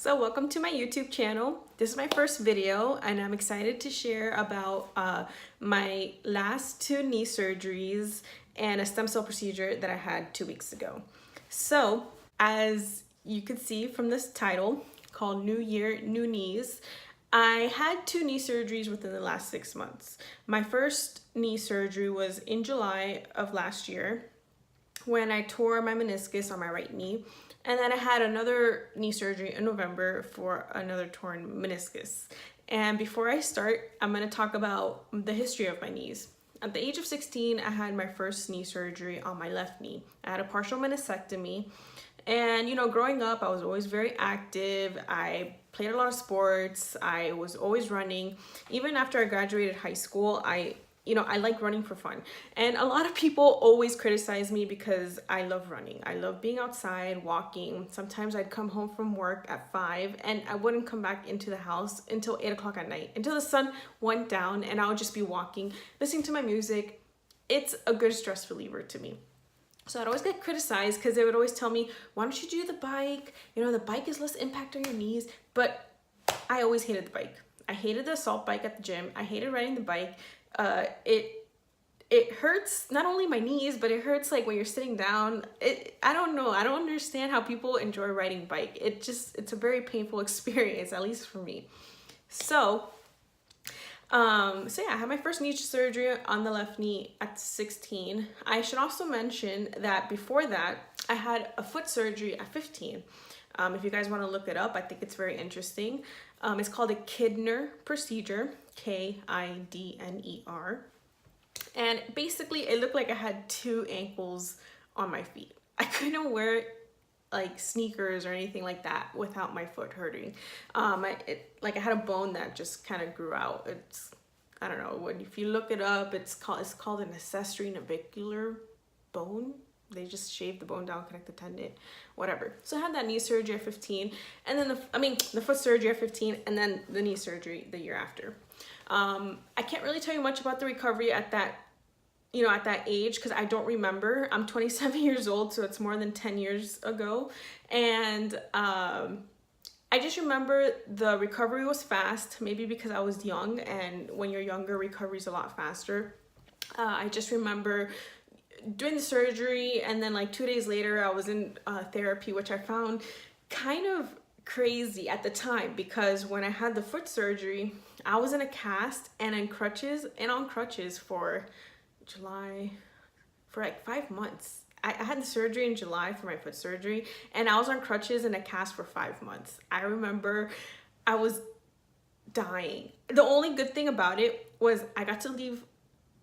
So welcome to my YouTube channel. This is my first video and I'm excited to share about my last two knee surgeries and a stem cell procedure that I had 2 weeks ago. So as you can see from this title called New Year, New Knees, I had two knee surgeries within the last 6 months. My first knee surgery was in July of last year when I tore my meniscus on my right knee. And then I had another knee surgery in November for another torn meniscus. And before I start, I'm going to talk about the history of my knees. At the age of 16, I had my first knee surgery on my left knee. I had a partial meniscectomy. And, growing up, I was always very active. I played a lot of sports. I was always running. Even after I graduated high school, I like running for fun. And a lot of people always criticize me because I love running. I love being outside, walking. Sometimes I'd come home from work at 5 and I wouldn't come back into the house until 8 o'clock at night, until the sun went down, and I would just be walking, listening to my music. It's a good stress reliever to me. So I'd always get criticized because they would always tell me, why don't you do the bike? The bike is less impact on your knees. But I always hated the bike. I hated the assault bike at the gym. I hated riding the bike. It hurts not only my knees, but it hurts like when you're sitting down. I don't know. I don't understand how people enjoy riding bike. It's a very painful experience, at least for me. So yeah, I had my first knee surgery on the left knee at 16. I should also mention that before that, I had a foot surgery at 15. If you guys want to look it up, I think it's very interesting. It's called a Kidner procedure, Kidner. And basically, it looked like I had two ankles on my feet. I couldn't wear like sneakers or anything like that without my foot hurting. I had a bone that just kind of grew out. I don't know, if you look it up, it's called an accessory navicular bone. They just shaved the bone down, connect the tendon, whatever. So I had that knee surgery at 15, and then the foot surgery at 15, and then the knee surgery the year after. I can't really tell you much about the recovery at that age because I don't remember. I'm 27 years old, so it's more than 10 years ago. And I just remember the recovery was fast, maybe because I was young, and when you're younger, recovery is a lot faster. I just remember doing the surgery, and then like 2 days later, I was in therapy, which I found kind of crazy at the time because when I had the foot surgery, I was in a cast and on crutches for like 5 months. I had the surgery in July for my foot surgery, and I was on crutches in a cast for 5 months. I remember I was dying. The only good thing about it was I got to leave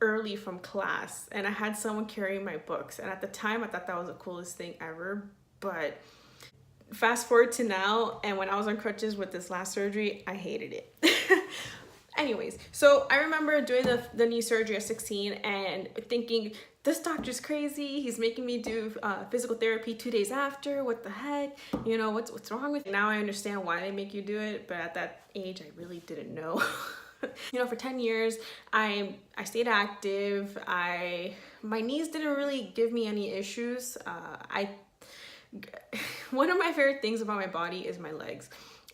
early from class and I had someone carrying my books, and at the time I thought that was the coolest thing ever. But fast forward to now, and when I was on crutches with this last surgery, I hated it. Anyways, so I remember doing the knee surgery at 16 and thinking, this doctor's crazy. He's making me do physical therapy 2 days after. What the heck? What's wrong with it? Now I understand why they make you do it, but at that age, I really didn't know. For 10 years, I stayed active. My knees didn't really give me any issues. One of my favorite things about my body is my legs.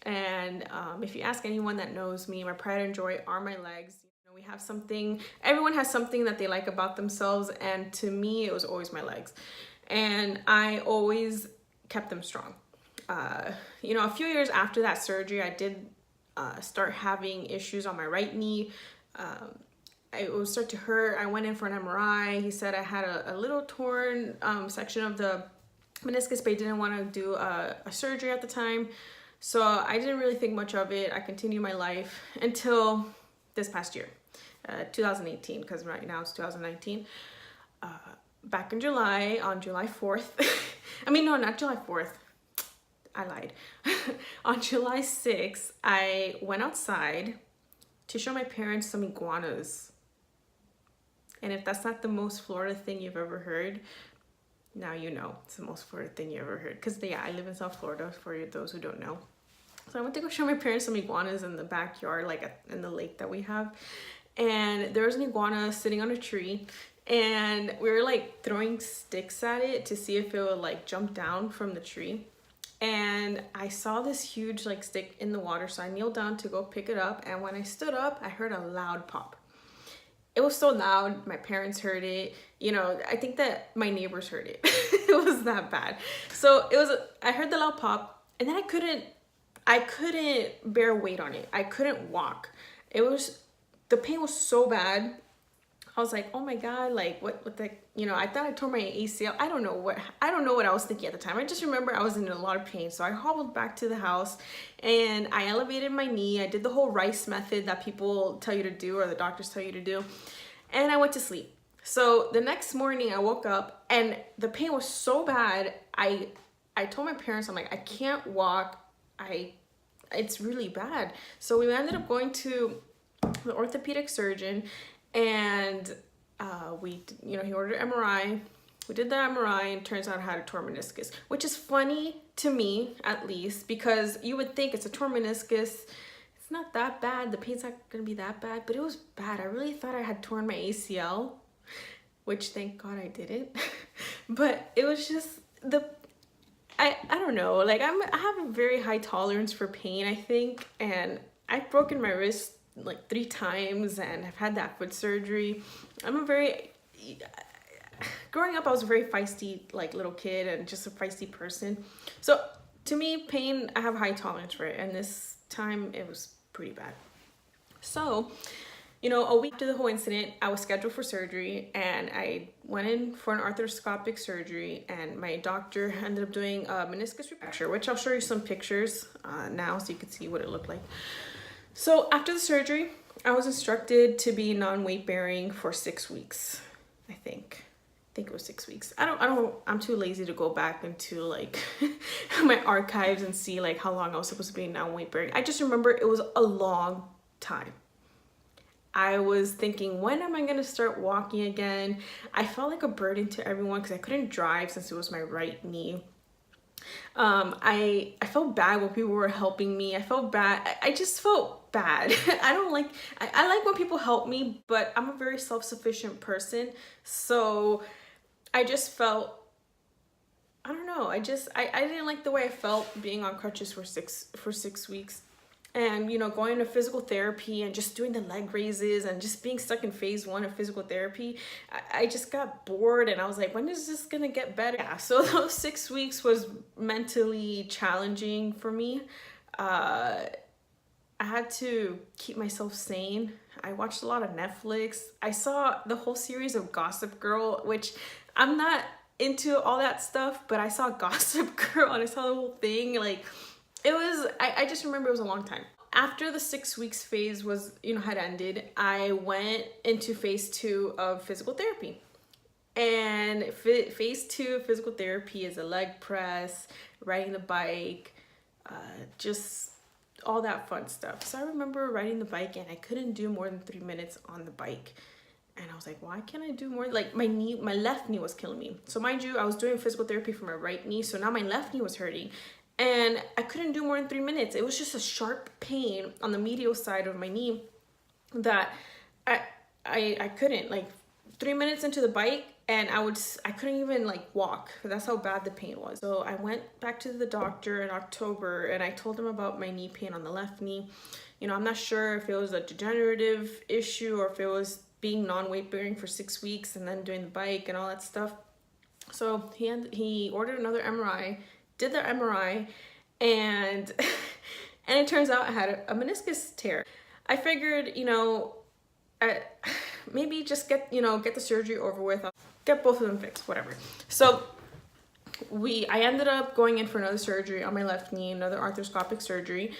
And if you ask anyone that knows me, my pride and joy are my legs. We have something, everyone has something that they like about themselves, and to me, it was always my legs. And I always kept them strong. A few years after that surgery, I did start having issues on my right knee. It would start to hurt. I went in for an MRI. He said I had a little torn section of the meniscus, but he didn't want to do a surgery at the time. So I didn't really think much of it. I continued my life until this past year, 2018, because right now it's 2019. Back in July, on July 4th, no, not July 4th. I lied. On July 6th, I went outside to show my parents some iguanas. And if that's not the most Florida thing you've ever heard, now you know it's the most Florida thing you ever heard. Because yeah, I live in South Florida, for those who don't know. So I went to go show my parents some iguanas in the backyard, in the lake that we have. And there was an iguana sitting on a tree. And we were throwing sticks at it to see if it would jump down from the tree. and I saw this huge like stick in the water, so I kneeled down to go pick it up, and when I stood up, I heard a loud pop. It was so loud, my parents heard it, you know, I think that my neighbors heard it. It was that bad. So I heard the loud pop, and then I couldn't bear weight on it. I couldn't walk. The pain was so bad. I was like, oh my God, like what the, you know, I thought I tore my ACL. I don't know what I was thinking at the time. I just remember I was in a lot of pain. So I hobbled back to the house and I elevated my knee. I did the whole Rice method that people tell you to do, or the doctors tell you to do. And I went to sleep. So the next morning I woke up and the pain was so bad. I told my parents, I'm like, I can't walk. It's really bad. So we ended up going to the orthopedic surgeon, and he ordered an MRI. We did the MRI, and turns out I had a torn meniscus, which is funny to me, at least, because you would think it's a torn meniscus. It's not that bad. The pain's not gonna be that bad, but it was bad. I really thought I had torn my ACL, which thank God I didn't. But it was just I don't know, like I have a very high tolerance for pain, I think, and I've broken my wrist like 3 times, and I've had that foot surgery. Growing up, I was a very feisty like little kid and just a feisty person. So to me, pain, I have a high tolerance for it, and this time it was pretty bad. So, you know, a week after the whole incident, I was scheduled for surgery, and I went in for an arthroscopic surgery, and my doctor ended up doing a meniscus fracture, which I'll show you some pictures now so you can see what it looked like. So after the surgery, I was instructed to be non-weight bearing for 6 weeks. I think it was 6 weeks. I'm too lazy to go back into like my archives and see like how long I was supposed to be non-weight bearing. I just remember it was a long time. I was thinking, when am I gonna start walking again? I felt like a burden to everyone because I couldn't drive since it was my right knee. I felt bad when people were helping me. I felt bad. I just felt bad. I like when people help me, but I'm a very self-sufficient person. So I just felt, I don't know. I didn't like the way I felt being on crutches for six weeks. And, you know, going to physical therapy and just doing the leg raises and just being stuck in phase 1 of physical therapy, I just got bored, and I was like, when is this gonna get better? Yeah, so those 6 weeks was mentally challenging for me. I had to keep myself sane. I watched a lot of Netflix. I saw the whole series of Gossip Girl, which I'm not into all that stuff, but I saw Gossip Girl and I saw the whole thing. Like, it was, I just remember it was a long time. After the 6 weeks phase was, you know, had ended, I went into phase 2 of physical therapy. And phase 2 of physical therapy is a leg press, riding the bike, just all that fun stuff. So I remember riding the bike, and I couldn't do more than 3 minutes on the bike. And I was like, why can't I do more? Like my left knee was killing me. So mind you, I was doing physical therapy for my right knee. So now my left knee was hurting. And I couldn't do more than 3 minutes. It was just a sharp pain on the medial side of my knee that I couldn't, like 3 minutes into the bike, and I couldn't even like walk. That's how bad the pain was. So I went back to the doctor in October, and I told him about my knee pain on the left knee. You know, I'm not sure if it was a degenerative issue or if it was being non-weight bearing for 6 weeks and then doing the bike and all that stuff. So he ordered another MRI. Did the MRI, and it turns out I had a meniscus tear. I figured, you know, maybe just get the surgery over with, get both of them fixed, whatever. So I ended up going in for another surgery on my left knee, another arthroscopic surgery,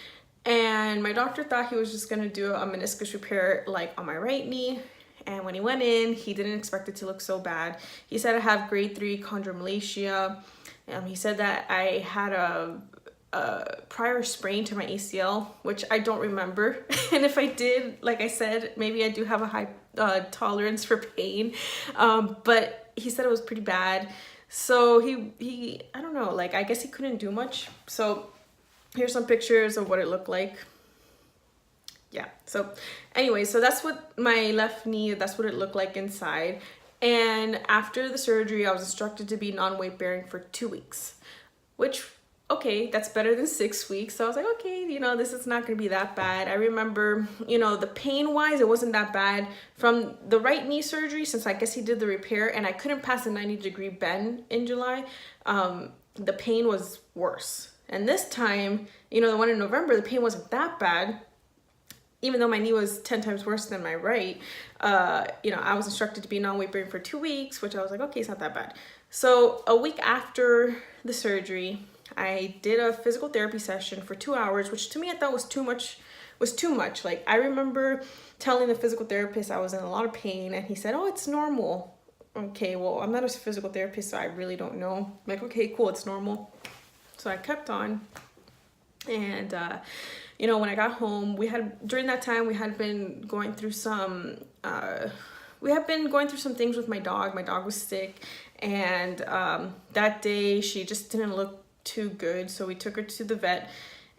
and my doctor thought he was just gonna do a meniscus repair like on my right knee. And when he went in, he didn't expect it to look so bad. He said I have grade 3 chondromalacia. He said that I had a prior sprain to my ACL, which I don't remember. And if I did, like I said, maybe I do have a high tolerance for pain. But he said it was pretty bad. So he I don't know, like I guess he couldn't do much. So here's some pictures of what it looked like. Yeah, so anyway, so that's what my left knee, that's what it looked like inside. And after the surgery, I was instructed to be non-weight bearing for 2 weeks, which okay, that's better than 6 weeks. So I was like, okay, you know, this is not gonna be that bad. I remember, you know, the pain wise, it wasn't that bad from the right knee surgery, since I guess he did the repair and I couldn't pass a 90-degree bend in July. The pain was worse. And this time, you know, the one in November, the pain wasn't that bad. Even though my knee was 10 times worse than my right, you know, I was instructed to be non-weight bearing for 2 weeks, which I was like, okay, it's not that bad. So a week after the surgery, I did a physical therapy session for 2 hours, which to me I thought was too much. Like, I remember telling the physical therapist I was in a lot of pain, and he said, oh, it's normal. Okay, well, I'm not a physical therapist, so I really don't know. I'm like, okay, cool, it's normal. So I kept on. And you know, when I got home, during that time we had been going through some things with my dog. My dog was sick, and that day she just didn't look too good, so we took her to the vet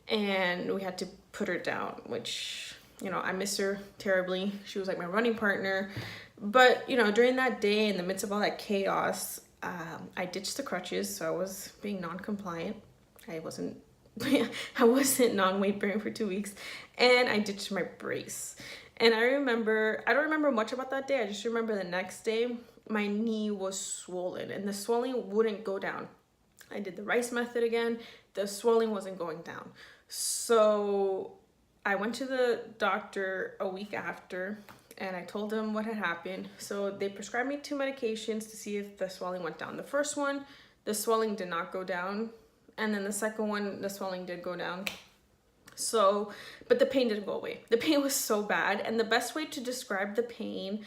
and we had to put her down, which, you know, I miss her terribly. She was like my running partner. But, you know, during that day, in the midst of all that chaos, I ditched the crutches, so I was being non-compliant. I wasn't non-weight bearing for 2 weeks, and I ditched my brace. And I don't remember much about that day. I just remember the next day my knee was swollen and the swelling wouldn't go down. I did the rice method again. The swelling wasn't going down. So I went to the doctor a week after and I told them what had happened. So they prescribed me 2 medications to see if the swelling went down. The first one, the swelling did not go down. And then the second one, the swelling did go down. So, but the pain didn't go away. The pain was so bad. And the best way to describe the pain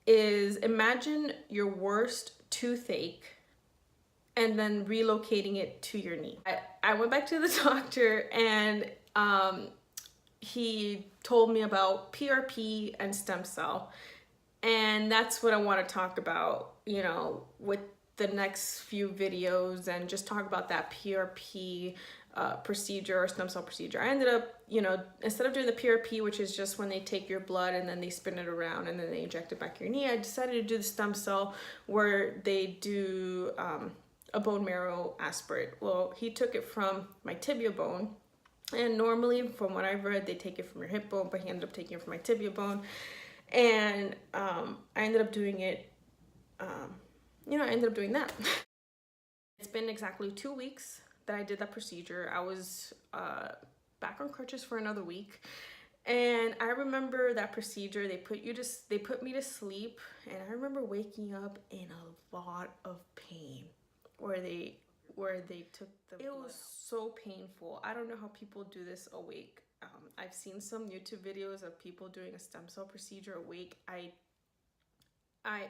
is, imagine your worst toothache and then relocating it to your knee. I went back to the doctor, and he told me about PRP and stem cell. And that's what I want to talk about, you know, with the next few videos, and just talk about that PRP procedure or stem cell procedure. I ended up, you know, instead of doing the PRP, which is just when they take your blood and then they spin it around and then they inject it back in your knee, I decided to do the stem cell, where they do a bone marrow aspirate. Well, he took it from my tibia bone, and normally, from what I've read, they take it from your hip bone, but he ended up taking it from my tibia bone. And I ended up doing it, you know, I ended up doing that. It's been exactly 2 weeks that I did that procedure. I was back on crutches for another week. And I remember that procedure, they put me to sleep, and I remember waking up in a lot of pain where they took the blood. It was so painful. I don't know how people do this awake. I've seen some YouTube videos of people doing a stem cell procedure awake. I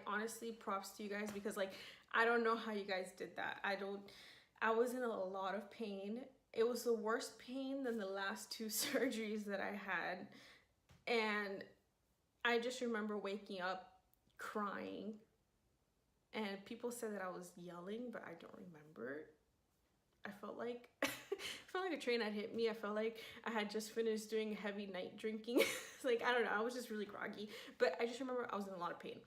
honestly, props to you guys, because like, I don't know how you guys did that. I was in a lot of pain. It was the worst pain than the last 2 surgeries that I had. And I just remember waking up crying, and people said that I was yelling, but I don't remember. I felt like a train had hit me. I felt like I had just finished doing heavy night drinking. Like, I don't know, I was just really groggy, but I just remember I was in a lot of pain.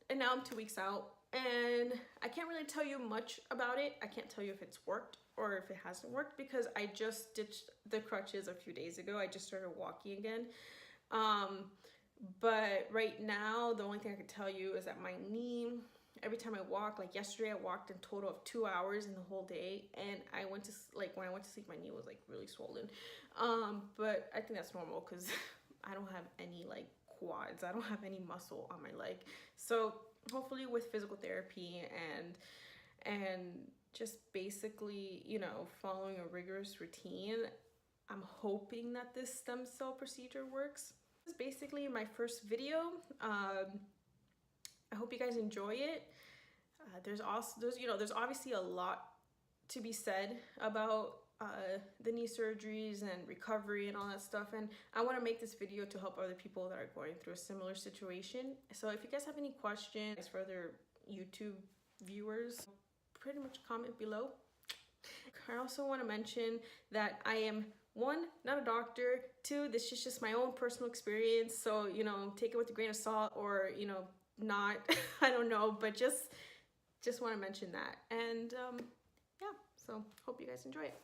And now I'm 2 weeks out, and I can't really tell you much about it. I can't tell you if it's worked or if it hasn't worked, because I just ditched the crutches a few days ago. I just started walking again. But right now, the only thing I can tell you is that my knee, every time I walk, like yesterday, I walked in total of 2 hours in the whole day, and when I went to sleep, my knee was like really swollen. But I think that's normal, because I don't have any like quads. I don't have any muscle on my leg. So hopefully with physical therapy and just basically, you know, following a rigorous routine, I'm hoping that this stem cell procedure works. This is basically my first video. I hope you guys enjoy it. There's obviously a lot to be said about the knee surgeries and recovery and all that stuff, and I want to make this video to help other people that are going through a similar situation. So if you guys have any questions for other YouTube viewers, pretty much comment below. I also want to mention that I am, 1, not a doctor, 2, this is just my own personal experience, so, you know, take it with a grain of salt, or, you know, not. I don't know, but just want to mention that. And yeah, so hope you guys enjoy it.